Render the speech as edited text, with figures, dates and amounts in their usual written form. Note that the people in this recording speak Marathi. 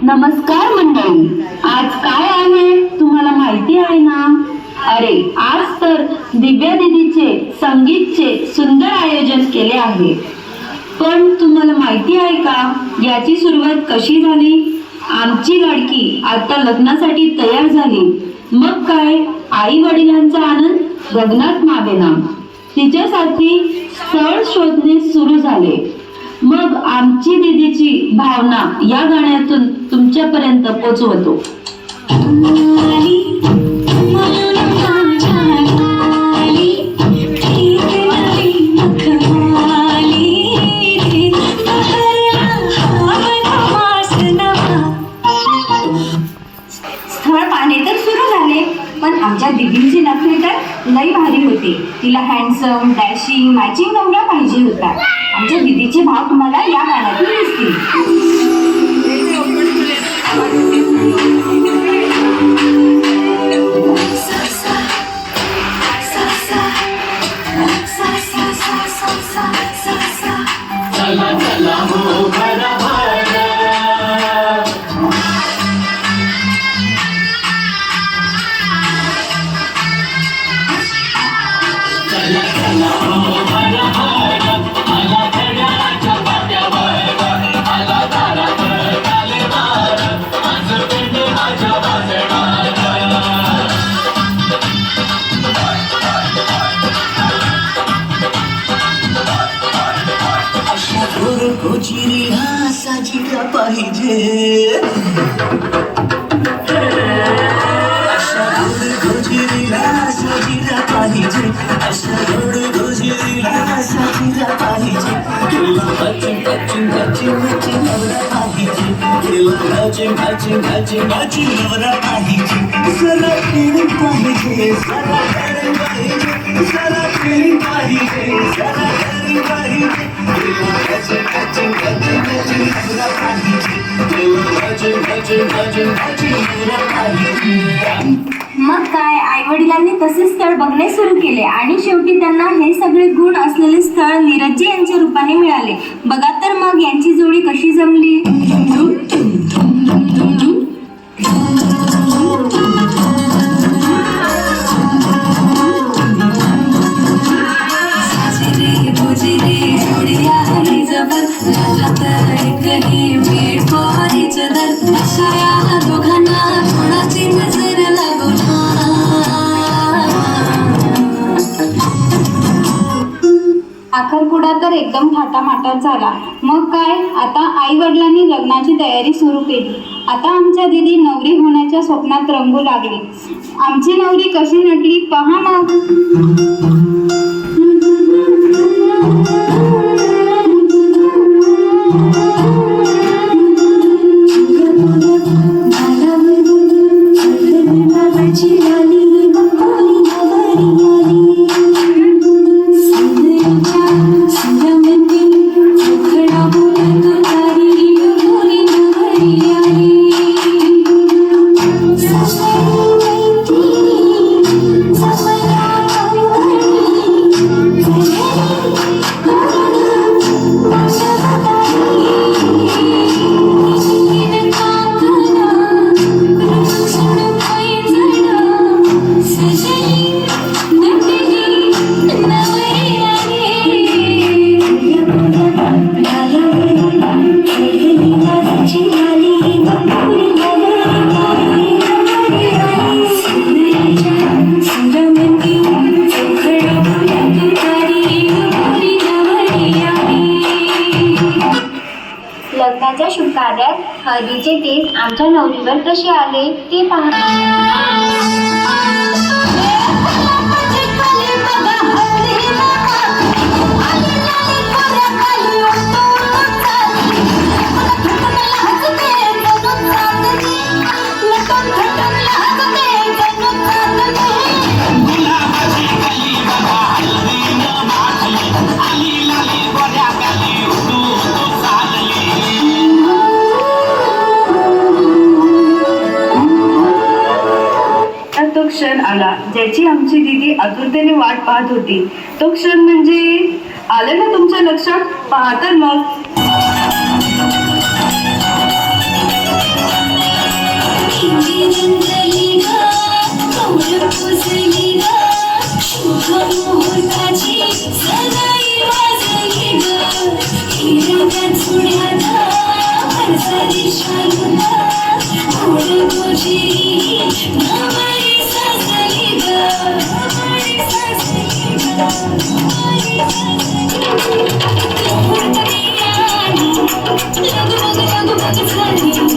नमस्कार मंडळी, आज काय आहे तुम्हाला माहिती आहे ना? अरे आज तर दिव्या दीदीचे संगीतचे सुंदर आयोजन केले आहे. पण तुम्हाला माहिती आहे का याची सुरुवात कशी झाली? आमची लाडकी आता लग्नासाठी तयार झाली. मग काय, आई वडिलांचा आनंद गगनात मावेना. तिच्यासाठी स्थळ शोधणे सुरू झाले. मग आमची दीदीची भावना या गाण्यातून तुमच्यापर्यंत पोहोचवतो. स्थळ पाहणे तर सुरू झाले, पण आमच्या दीदींची नखरे तर लई भारी होते. तिला हँडसम, डॅशिंग, मॅचिंग नवरा पाहिजे होता. आमच्या दीदीचे भाव तुम्हाला या गाण्यातून दिसतील. गोचिरीला साजिरा पाहिजे, अशा गोचिरीला साजिरा पाहिजे, अशा गोचिरीला साजिरा पाहिजे. केला मॅचिंग मॅचिंग मॅचिंग मॅचिंग नवरा पाहिजे, केला मॅचिंग मॅचिंग मॅचिंग मॅचिंग नवरा पाहिजे. जरा फिलिंग पाहिजे, जरा फिलिंग पाहिजे, जरा फिलिंग पाहिजे, जरा फिलिंग पाहिजे. मग काय, आई वडिलांनी तसे स्थळ बघणे सुरू केले आणि शेवटी त्यांना हे सगळे गुण असलेले स्थळ नीरजजी यांच्या रूपाने मिळाले. बघा तर मग यांची जोडी कशी जमली. साखरपुडा तर एकदम थाटामाटात झाला. मग काय, आता आई वडिलांनी लग्नाची तयारी सुरू केली. आता आमच्या दीदी नवरी होण्याच्या स्वप्नात रंगू लागली. आमची नवरी कशी नटली पहा मग. लग्नाच्या शुभ कार्यात हळदीचे केस आमच्या नवरीवर कसे आले ते पहा. क्षण आला ज्याची आमची दीदी आतुरतेने वाट पाहत होती. तो क्षण म्हणजे आलं ना तुमच्या लक्षात? पहा तर मग. लग